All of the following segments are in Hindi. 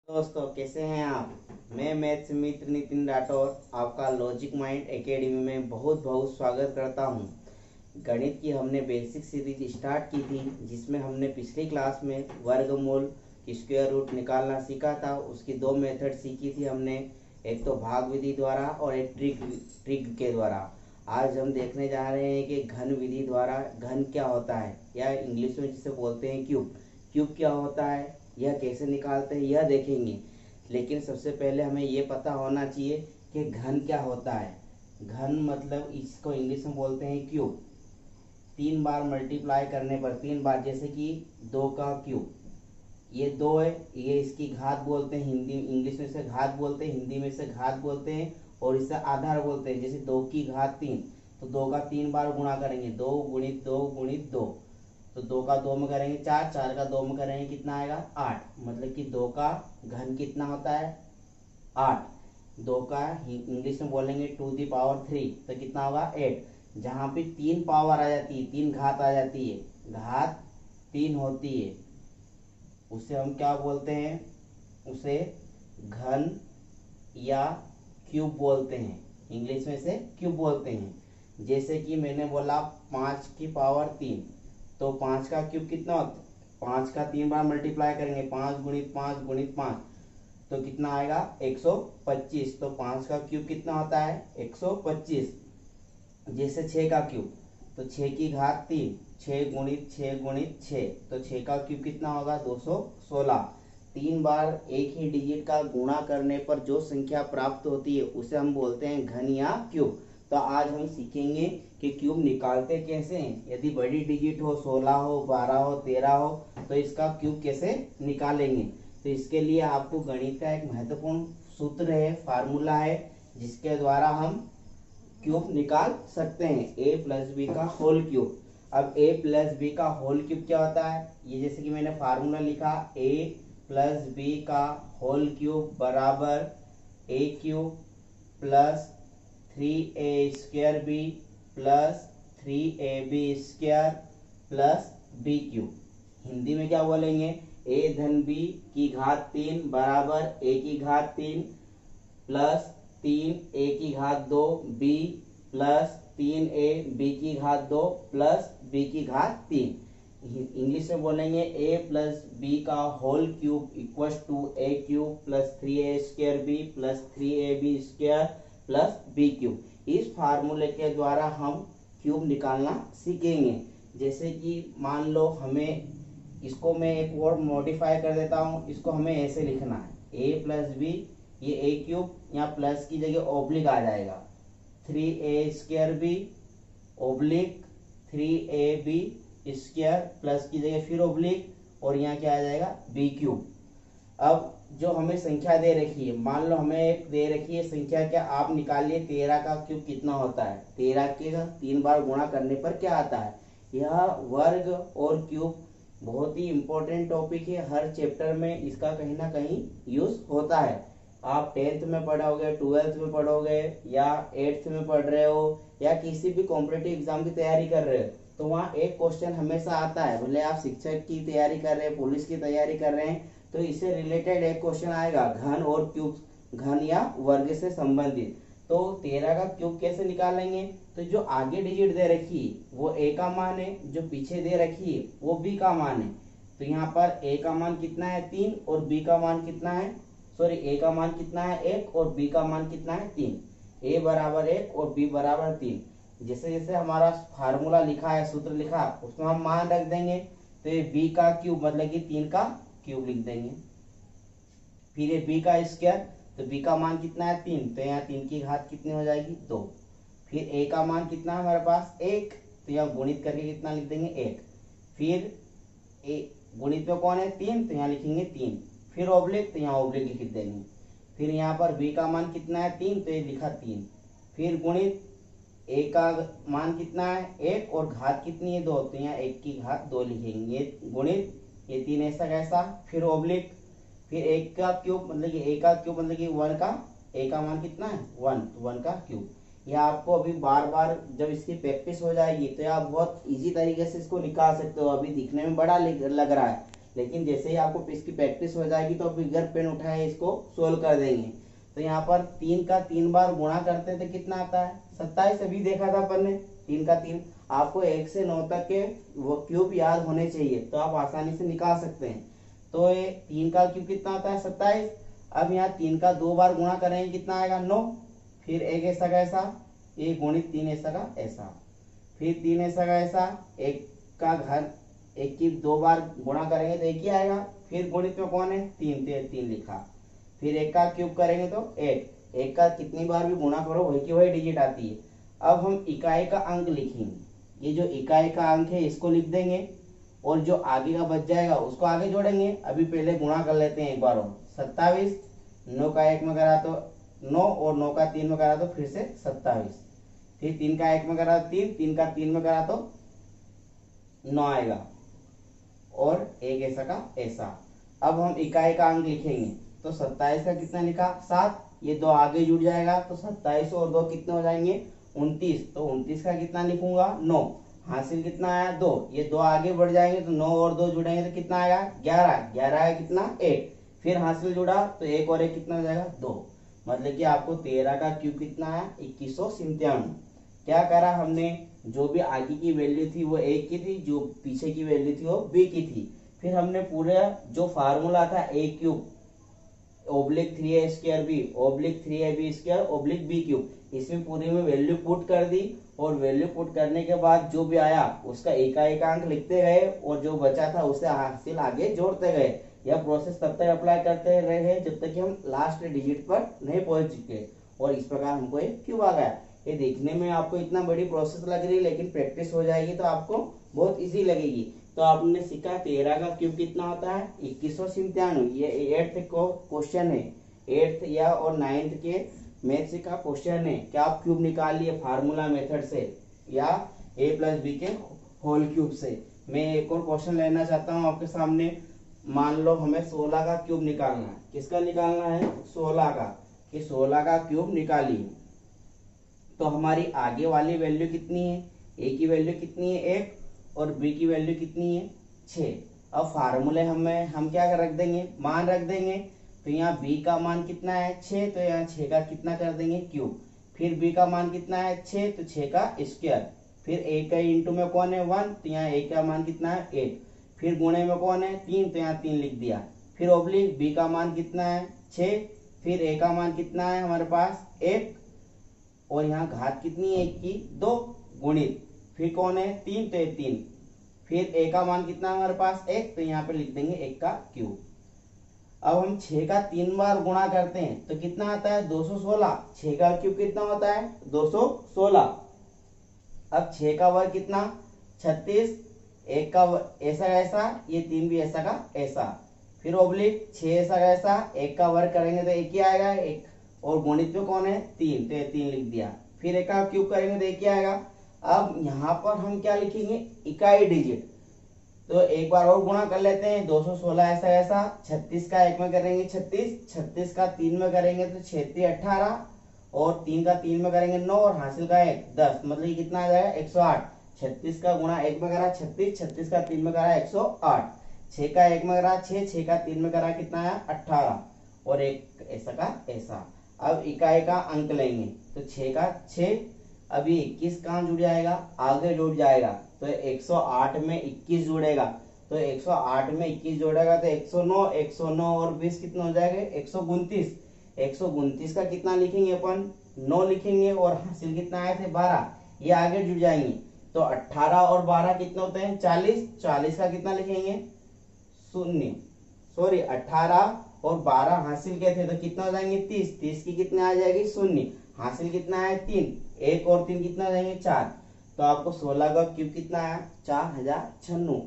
दोस्तों कैसे हैं आप। मैं मैथ्स मित्र नितिन राठौर आपका लॉजिक माइंड एकेडमी में बहुत बहुत स्वागत करता हूं। गणित की हमने बेसिक सीरीज स्टार्ट की थी जिसमें हमने पिछली क्लास में वर्गमूल की स्क्वायर रूट निकालना सीखा था। उसकी दो मेथड सीखी थी हमने, एक तो भाग विधि द्वारा और एक ट्रिक के द्वारा। आज हम देखने जा रहे हैं कि घन विधि द्वारा घन क्या होता है, या इंग्लिश में जिसे बोलते हैं क्यूब। क्यूब क्या होता है, यह कैसे निकालते हैं, यह देखेंगे। लेकिन सबसे पहले हमें यह पता होना चाहिए कि घन क्या होता है। घन मतलब इसको इंग्लिश में बोलते हैं क्यूब। 3 बार मल्टीप्लाई करने पर 3 बार, जैसे कि 2 का क्यूब, ये 2 है, ये इसकी घात बोलते हैं। हिंदी इंग्लिश में इसे घात बोलते हैं, हिंदी में इसे घात बोलते हैं, और इसे आधार बोलते हैं। जैसे 2 की घात 3, तो 2 का 3 बार गुणा करेंगे, 2 गुणित 2 गुणित 2, तो 2 का 2 में करेंगे 4, 4 का 2 में करेंगे कितना आएगा 8। मतलब कि 2 का घन कितना होता है 8। 2 का इंग्लिश में बोलेंगे 2 दी पावर 3, तो कितना होगा 8। जहाँ पे 3 पावर आ जाती है, 3 घात आ जाती है, घात 3 होती है, उसे हम क्या बोलते हैं, उसे घन या क्यूब बोलते हैं। इंग्लिश में से क्यूब बोलते हैं। जैसे कि मैंने बोला 5 की पावर 3, तो 5 का क्यूब कितना होता है, 5 का 3 बार मल्टीप्लाई करेंगे, 5 गुणित 5 गुणित 5, तो कितना आएगा 125। तो 5 का क्यूब कितना होता है 125। जैसे 6 का क्यूब, तो 6 की घात 3, 6 गुणित 6 गुणित 6, तो 6 का क्यूब कितना होगा 216। 3 बार एक ही डिजिट का गुणा करने पर जो संख्या प्राप्त होती है उसे हम बोलते हैं घन या क्यूब। तो आज हम सीखेंगे कि क्यूब निकालते कैसे हैं। यदि बड़ी डिजिट हो, 16 हो, 12 हो, 13 हो, तो इसका क्यूब कैसे निकालेंगे। तो इसके लिए आपको गणित का एक महत्वपूर्ण सूत्र है, फार्मूला है, जिसके द्वारा हम क्यूब निकाल सकते हैं, a प्लस बी का होल क्यूब। अब a प्लस बी का होल क्यूब क्या होता है, ये जैसे कि मैंने फार्मूला लिखा, a प्लस बी का होल क्यूब बराबर a cube plus 3a square B plus 3ab square plus b cube. Hindi में क्या बोलेंगे, a धन b की घात 3 बराबर a की घात 3 प्लस 3 a की घात 2 b प्लस 3a b की घात 2 प्लस b की घात 3। इंग्लिश में बोलेंगे a प्लस बी का whole cube equal to a cube plus 3a square b plus 3ab square plus b cube. इस फार्मूले के द्वारा हम क्यूब निकालना सीखेंगे। जैसे कि मान लो हमें, इसको मैं एक और मॉडिफाई कर देता हूँ, इसको हमें ऐसे लिखना है, a प्लस बी, ये a क्यूब, यहाँ प्लस की जगह ओब्लिक आ जाएगा, 3a square B oblique 3ab square, plus की जगह फिर ओब्लिक, और यहाँ क्या आ जाएगा b क्यूब। अब जो हमें संख्या दे रखी है, मान लो हमें एक दे रखी है संख्या, क्या आप निकालिए 13 का क्यूब कितना होता है। 13 के 3 बार गुणा करने पर क्या आता है। यह वर्ग और क्यूब बहुत ही इंपॉर्टेंट टॉपिक है, हर चैप्टर में इसका कहीं ना कहीं यूज होता है। आप 10th में पढ़ोगे, 12th में पढ़ोगे, या 8th में पढ़ रहे हो, या किसी भी कॉम्पिटिटिव एग्जाम की तैयारी कर रहे हो, तो वहाँ एक क्वेश्चन हमेशा आता है। भले आप शिक्षक की तैयारी कर रहे हैं, पुलिस की तैयारी कर रहे हैं, तो इससे रिलेटेड एक क्वेश्चन आएगा, घन और क्यूब, घन या वर्ग से संबंधित। तो 13 का क्यूब कैसे निकालेंगे, तो जो आगे डिजिट दे रखी है वो a का मान है, जो पीछे दे रखी है वो b का मान है। तो यहाँ पर a का मान कितना है 3, और b का मान कितना है, सॉरी a का मान कितना है 1, और b का मान कितना है 3। a बराबर 1 और b बराबर 3। जैसे जैसे हमारा फार्मूला लिखा है, सूत्र लिखा, उसमें हम मान रख देंगे। तो ये b का क्यूब मतलब कि 3 का क्यूब लिख देंगे। फिर ये b का स्क्वायर, तो b का मान कितना है 3, तो यहाँ 3 की घात कितनी हो जाएगी 2। फिर a का मान कितना है हमारे पास 1, तो यहाँ गुणित करके कितना लिख देंगे 1। फिर a गुणित में कौन है 3, तो यहाँ लिखेंगे 3। फिर ओब्लिक, तो यहाँ ओब्लिक लिख देंगे। फिर यहाँ पर b का मान कितना है 3, तो ये लिखा 3। फिर गुणित a का मान कितना है 1, और घात कितनी है 2, तो यहाँ 1 की घात 2 लिखेंगे। गुणित ये 3 ऐसा कैसा, फिर ओब्लिक, फिर 1 का क्यूब मतलब कि a का क्यूब मतलब कि 1 का, a का मान कितना है 1, तो 1 का क्यूब। यह आपको अभी बार बार जब इसकी प्रैक्टिस हो जाएगी तो आप बहुत इजी तरीके से इसको निकाल सकते हो। अभी दिखने में बड़ा लग रहा है, लेकिन जैसे ही आपको इसकी प्रैक्टिस हो जाएगी तो फिगर पेन उठाए इसको सोल्व कर देंगे। तो यहाँ पर 3 का 3 बार गुणा करते हैं तो कितना आता है 27। अभी देखा था अपन ने 3 का 3। आपको 1 से 9 तक के वो क्यूब याद होने चाहिए तो आप आसानी से निकाल सकते हैं। तो ये 3 का क्यूब कितना आता है 27। अब यहाँ 3 का 2 बार गुणा करेंगे कितना आएगा 9। फिर एक ऐसा का ऐसा, ये गुणित 3 ऐसा का ऐसा, फिर 3 ऐसा का ऐसा, एक का घर एक की 2 बार गुणा करेंगे तो एक ही आएगा। फिर गुणित में कौन है 3, तो 3 लिखा। फिर एक का क्यूब करेंगे तो एक का कितनी बार भी गुणा करो वही की वही डिजिट आती है। अब हम इकाई का अंक लिखेंगे। ये जो इकाई का अंक है इसको लिख देंगे और जो आगे का बच जाएगा उसको आगे जोड़ेंगे। अभी पहले गुणा कर लेते हैं एक बार और। 27 9 का 1 में करा तो 9 और 9 का 3 में करा तो फिर से 27। फिर 3 का 1 में करा तो 3, 3 का 3 में करा तो 9 आएगा और एक ऐसा का ऐसा। अब हम इकाई का अंक लिखेंगे तो 27 का कितना लिखा 7, ये 2 आगे जुड़ जाएगा तो 27 और 2 कितने हो जाएंगे 29। तो 29 का कितना लिखूंगा 9। हासिल कितना आया 2, ये 2 आगे बढ़ जाएंगे तो 9 और 2 जुड़ेंगे तो कितना आएगा 11। 11 है कितना 1। फिर हासिल जुड़ा तो 1 और 1 कितना हो जाएगा 2। मतलब कि आपको 13 का क्यूब कितना आया 2197। क्या करा हमने, जो भी आगे की वैल्यू थी वो 1 की थी, जो पीछे की वैल्यू थी वो b की थी। फिर हमने पूरा जो फार्मूला था a cube oblique 3a² b oblique 3ab² oblique b cube, इसमें पूरी में वैल्यू पुट कर दी और वैल्यू पुट करने के बाद जो भी आया उसका एकांक लिखते गए और जो बचा था उसे हासिल आगे जोड़ते गए। यह प्रोसेस तब तक अप्लाई करते रहे जब तक कि हम लास्ट डिजिट पर नहीं पहुंच चुके और इस प्रकार हमको ये क्यूब आ गया। ये देखने में आपको इतना बड़ी प्रोसेस लग रही है लेकिन प्रैक्टिस हो जाएगी तो आपको बहुत इजी लगेगी। तो आपने सीखा 13 का क्यूब कितना होता है 2197। ये 8th को क्वेश्चन है, 8th या और 9th के मैथ्स का क्वेश्चन है। क्या आप क्यूब निकाल लिए फार्मूला मेथड से या a + b के होल क्यूब से। मैं एक और क्वेश्चन लेना चाहता हूँ आपके सामने। मान लो हमें 16 का क्यूब निकालना है। किसका निकालना है 16 का, कि 16 का क्यूब निकालिए। तो हमारी आगे वाली वैल्यू कितनी है, a की वैल्यू कितनी है 1 और b की वैल्यू कितनी है 6। अब फार्मूले हम क्या रख देंगे, मान रख देंगे। तो यहाँ b का मान कितना है 6, तो यहाँ 6 का कितना कर देंगे क्यूब। फिर b का मान कितना है 6, तो 6 का स्क्वायर। फिर a का इंटू में कौन है 1, तो यहाँ a का मान कितना है 8। फिर गुणे में कौन है 3, तो यहाँ 3 लिख दिया। फिर ओब्लिक b का मान कितना है 6, फिर a का मान कितना है हमारे पास 1 और यहाँ घात कितनी है 1 की 2 गुणित, फिर कौन है 3, तो 3। फिर a का मान कितना है हमारे पास 1, तो यहाँ पे लिख देंगे 1 का क्यूब। अब हम 6 का 3 बार गुणा करते हैं तो कितना आता है 216। 6 का क्यूब कितना होता है 216। अब 6 का वर्ग कितना 36, 1 का ऐसा ऐसा, ये 3 भी ऐसा का ऐसा। फिर ओब्लिक 6 ऐसा का ऐसा, 1 का वर्ग करेंगे तो 1 ही आएगा 1 और गुणित में कौन है 3, तो ये 3 लिख दिया। फिर 1 का क्यूब करेंगे तो 1 ही आएगा। अब यहाँ पर हम क्या लिखेंगे इकाई डिजिट। तो एक बार और गुणा कर लेते हैं 216 ऐसा ऐसा, 36 का 1 में करेंगे 36, 36 का 3 में करेंगे तो 6 18 और 3 का 3 में करेंगे 9 और हासिल का 1 10, मतलब ये कितना आ जाएगा 108। 36 का गुणा 1 में करा 36, 36 का 3 में करा 108, 6 का 1 में करा 6, 6 का 3 में करा कितना आया 18 और एक ऐसा का ऐसा। अब इकाई का अंक लेंगे तो 6 का 6, अभी 21 कहाँ जुड़ जाएगा आगे जुड़ जाएगा तो 108 में 21 जुड़ेगा। तो 108 में 21 जोड़ेगा तो 109, 109 और 20 कितना हो जाएगा 129। 129 का कितना लिखेंगे अपन 9 लिखेंगे और हासिल कितना आए थे 12, ये आगे जुड़ जाएंगे। तो 18 और 12 कितने होते हैं 40। 40 का कितना लिखेंगे 18 और 12 हासिल के थे तो कितना हो जाएंगे 30। 30 की कितने आ जाएगी 0, हासिल कितना है 3, 1 और 3 कितना हो जाएंगे 4। तो आपको 16 का क्यूब कितना आया 4096।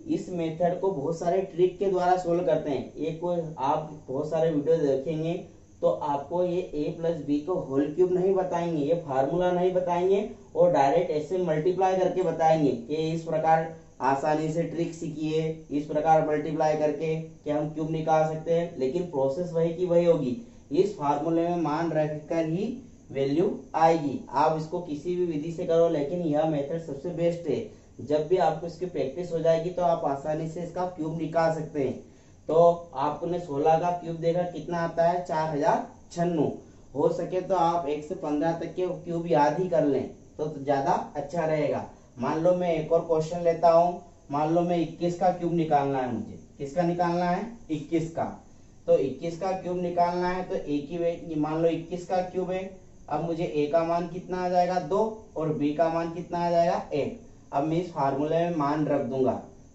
इस मेथड को बहुत सारे ट्रिक के द्वारा सोल्व करते हैं। ये कोई आप बहुत सारे वीडियो देखेंगे तो आपको ये a + b को होल क्यूब नहीं बताएंगे, ये फार्मूला नहीं बताएंगे और डायरेक्ट ऐसे मल्टीप्लाई करके बताएंगे कि इस प्रकार आसानी से ट्रिक सीखिए, इस प्रकार मल्टीप्लाई करके कि हम क्यूब निकाल सकते हैं। लेकिन प्रोसेस वही की वही होगी, इस फार्मूले में मान रखकर ही वैल्यू आएगी। आप इसको किसी भी विधि से करो लेकिन यह मेथड सबसे बेस्ट है। जब भी आपको इसकी प्रैक्टिस हो जाएगी तो आप आसानी से इसका क्यूब निकाल सकते हैं। तो आपने 16 का क्यूब देखा कितना आता है, 4096। हो सके तो आप 1 से 15 तक के क्यूब याद ही कर लें तो ज्यादा अच्छा रहेगा। मान लो मैं एक और क्वेश्चन लेता हूँ। मान लो मैं 21 का क्यूब निकालना है, मुझे किसका निकालना है, 21 का। तो 21 का क्यूब निकालना है तो एक ही मान लो 21 का क्यूब है। अब मुझे ए का मान कितना आ जाएगा 2 और बी का मान कितना आ जाएगा 1। अब मैं इस फार्मूले में मान रख दूंगा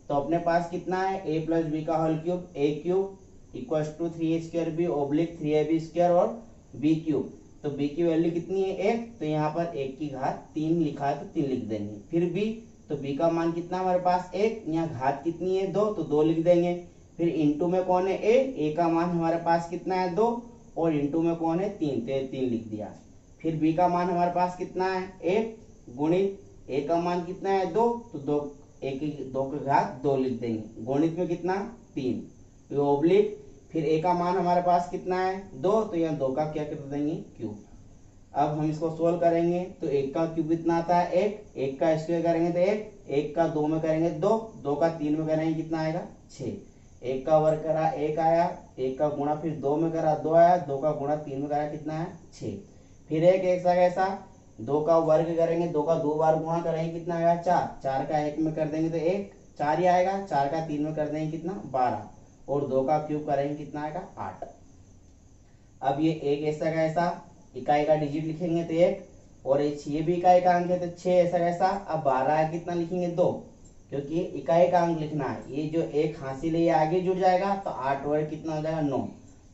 तो अपने पास कितना है a प्लस बी का whole cube, a cube equal to 3a² B oblique 3ab² और b क्यूब। तो b की वैल्यू कितनी है 1, तो यहाँ पर 1 की घात 3 लिखा है तो 3 लिख देंगे। फिर b, तो b का मान कितना हमारे पास 1, यहाँ घात कितनी है 2 तो 2 लिख देंगे। फिर इंटू में कौन है a का मान हमारे पास कितना है 2 और इंटू में कौन है 3, तो 3 लिख दिया। फिर b का मान हमारे पास कितना है 1 गुणित a का मान कितना है 2 तो 2 की घात 2 लिख देंगे। गुणित में कितना 3 ओब्लिक फिर a का मान हमारे पास कितना है 2 तो यहाँ 2 का क्या कर देंगे क्यूब। अब हम इसको सोल्व करेंगे तो 1 का क्यूब कितना आता है 1, 1 का स्क्वायर करेंगे तो 1, 1 का 2 में करेंगे 2, 2 का 3 में करेंगे कितना आएगा 6। 1 का वर्ग करा 1 आया, 1 का गुणा फिर 2 में करा 2 आया, 2 का गुणा 3 में करा कितना है 6। फिर एक कैसा 2 का वर्ग करेंगे, 2 का 2 बार गुणा करेंगे कितना आएगा 4, 4 का 1 में कर देंगे तो 1 4 ही आएगा, 4 का 3 में कर देंगे कितना 12 और 2 का क्यूब करेंगे कितना आएगा 8। अब ये एक ऐसा इकाई का डिजिट लिखेंगे तो 1 और ये भी इकाई का अंक है तो 6 ऐसा। अब 12 कितना लिखेंगे 2 क्योंकि इकाई का अंक लिखना है। ये जो एक हासिल है ये आगे जुड़ जाएगा तो 8 वर्ग कितना हो जाएगा 9,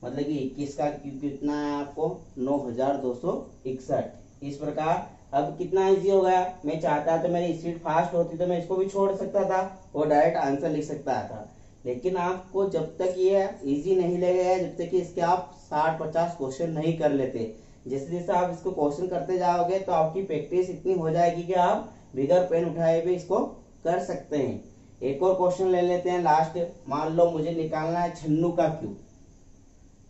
मतलब कि 21 का क्यूब कितना है आपको 9261। इस प्रकार अब कितना इजी हो गया। मैं चाहता तो मेरी स्पीड फास्ट होती तो मैं इसको भी छोड़ सकता था और डायरेक्ट आंसर लिख सकता था, लेकिन आपको जब तक ये इजी नहीं लगेगा, जब तक कि इसके आप 60-50 क्वेश्चन नहीं कर लेते। जैसे जैसे आप इसको क्वेश्चन करते जाओगे तो आपकी प्रैक्टिस इतनी हो जाएगी कि आप बिगर पेन उठाए भी इसको कर सकते हैं। एक और क्वेश्चन ले लेते हैं लास्ट। मान लो मुझे निकालना है 96 का क्यूब।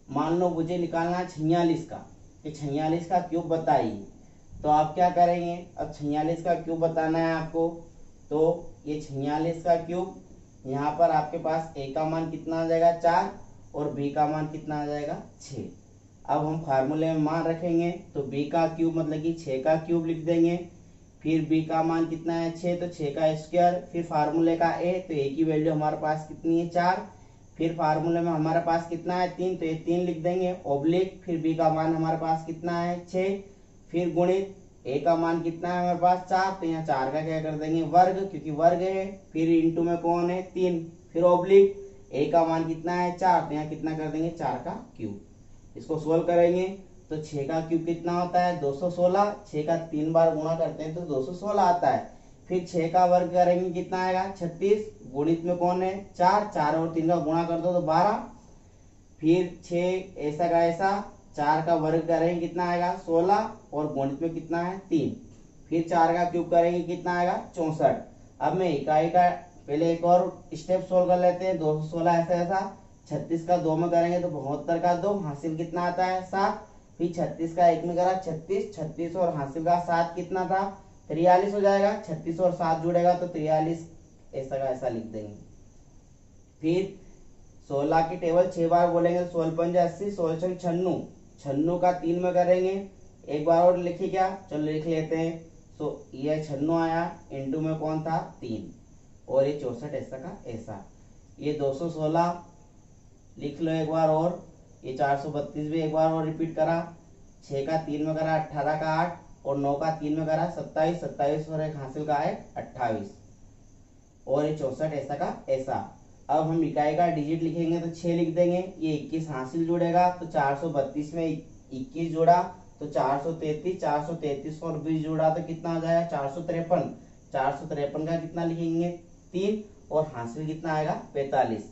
मान लो मुझे निकालना है 46 का, कि 46 का क्यूब बताइए। तो आप क्या करेंगे, अब 46 का क्यूब बताना है आपको तो ये 46 का क्यूब, यहाँ पर आपके पास a का मान कितना आ जाएगा 4 और b का मान कितना आ जाएगा 6। अब हम फार्मूले में मान रखेंगे तो b का क्यूब मतलब कि 6 का क्यूब लिख देंगे। फिर b का मान कितना है 6 तो 6 का स्क्वायर, फिर फार्मूले का a तो a की वैल्यू हमारे पास कितनी है 4, फिर फार्मूले में हमारे पास कितना है 3 तो ये 3 लिख देंगे ओब्लिक, फिर b का मान हमारे पास कितना है 6, फिर गुणित a का मान कितना है हमारे पास 4 तो यहाँ 4 का क्या कर देंगे वर्ग क्योंकि वर्ग है, फिर इंटू में कौन है 3, फिर ओब्लिक a का मान कितना है 4 तो यहाँ कितना कर देंगे 4 का क्यूब। इसको सोल्व करेंगे तो 6 का क्यूब कितना होता है 216, 6 का 3 बार गुणा करते हैं तो 216 आता है। फिर 6 का वर्ग करेंगे कितना आएगा 36, गुणित में कौन है 4, 4 और 3 का गुणा कर दो तो 12, फिर 6 ऐसा का ऐसा 4 का वर्ग करेंगे कितना आएगा 16 और गुणित में कितना है 3, फिर 4 का क्यूब करेंगे कितना आएगा 64। अब मैं इकाई का पहले एक और स्टेप सोल्व कर लेते हैं। 216 ऐसा 36 का 2 में करेंगे तो 72 का 2 हासिल कितना आता है 7, फिर 36 का 1 में करा 36, 36 और हासिल का 7 कितना था 43 हो जाएगा। 36 और 7 जुड़ेगा तो 43 ऐसा का ऐसा लिख देंगे। फिर 16 की टेबल 6 बार बोलेंगे तो 16 पंजे 80, 16 96, 96 का 3 में करेंगे, एक बार और लिखिए क्या, चलो लिख लेते हैं। तो ये 96 आया, इंटू में कौन था 3 और ये 64 ऐसा का ऐसा। ये 216 लिख लो एक बार और, ये 432 भी एक बार और रिपीट करा। 6 का 3 में करा 18 का 8 और 9 का 3 में करा 27, 27 और एक हासिल का है 28 और ये 64 ऐसा का ऐसा। अब हम इकाई का डिजिट लिखेंगे तो 6 लिख देंगे, ये 21 हासिल जुड़ेगा तो 432 में 21 जोड़ा तो 433, 433 और 20 जोड़ा तो कितना आ जाएगा 453, 453 का कितना लिखेंगे 3 और हासिल कितना आएगा 45।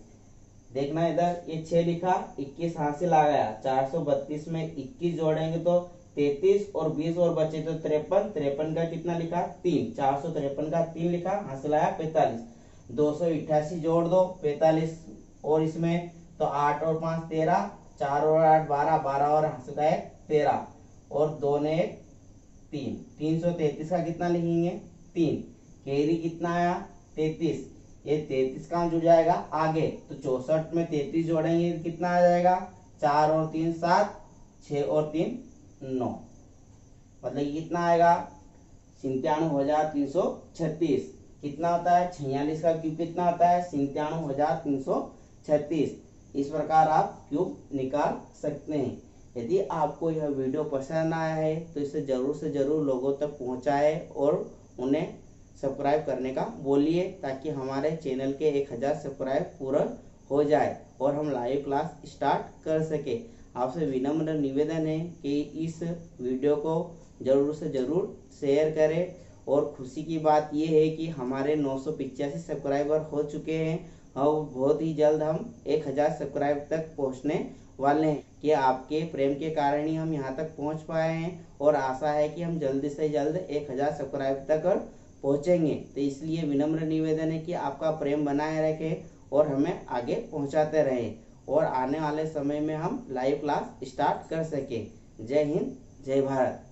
देखना इधर ये 6 लिखा 21 हासिल आ गया, 432 में 21 जोड़ेंगे तो 33 और 20 और बचे तो 53, 53 का कितना लिखा 3, 453 का 3 लिखा हासिल आया 45। 288 जोड़ दो 45 और इसमें तो 8 और 5 13, 4 और 8 12, 12 और हासिल है 13 और 2 ने 3, 333 का कितना लिखेंगे 3, कैरी कितना आया 33, ये 33 कहाँ जुड़ जाएगा आगे, तो 64 में 33 जोड़ेंगे कितना आ जाएगा 4 और 3 7, 6 और 3 9, मतलब ये कितना आएगा 97,336। कितना होता है 46 का क्यूब कितना होता है 97,336। इस प्रकार आप क्यूब निकाल सकते हैं। यदि आपको यह वीडियो पसंद आया है तो इसे जरूर से जरूर लोगों तक पहुंचाएं और उन्हें सब्सक्राइब करने का बोलिए, ताकि हमारे चैनल के 1000 सब्सक्राइब पूरा हो जाए और हम लाइव क्लास स्टार्ट कर सके। आपसे विनम्र निवेदन है कि इस वीडियो को जरूर से जरूर शेयर करें। और खुशी की बात यह है कि हमारे 985 सब्सक्राइबर हो चुके हैं और बहुत ही जल्द हम 1000 सब्सक्राइब तक पहुंचने वाले हैं। कि आपके प्रेम के कारण ही हम यहां तक पहुंच पाए हैं और आशा है कि हम जल्द से जल्द 1000 सब्सक्राइब तक पहुंचेंगे। तो इसलिए विनम्र निवेदन है कि आपका प्रेम बनाए रखें और हमें आगे पहुंचाते रहें और आने वाले समय में हम लाइव क्लास स्टार्ट कर सकें। जय हिंद, जय भारत।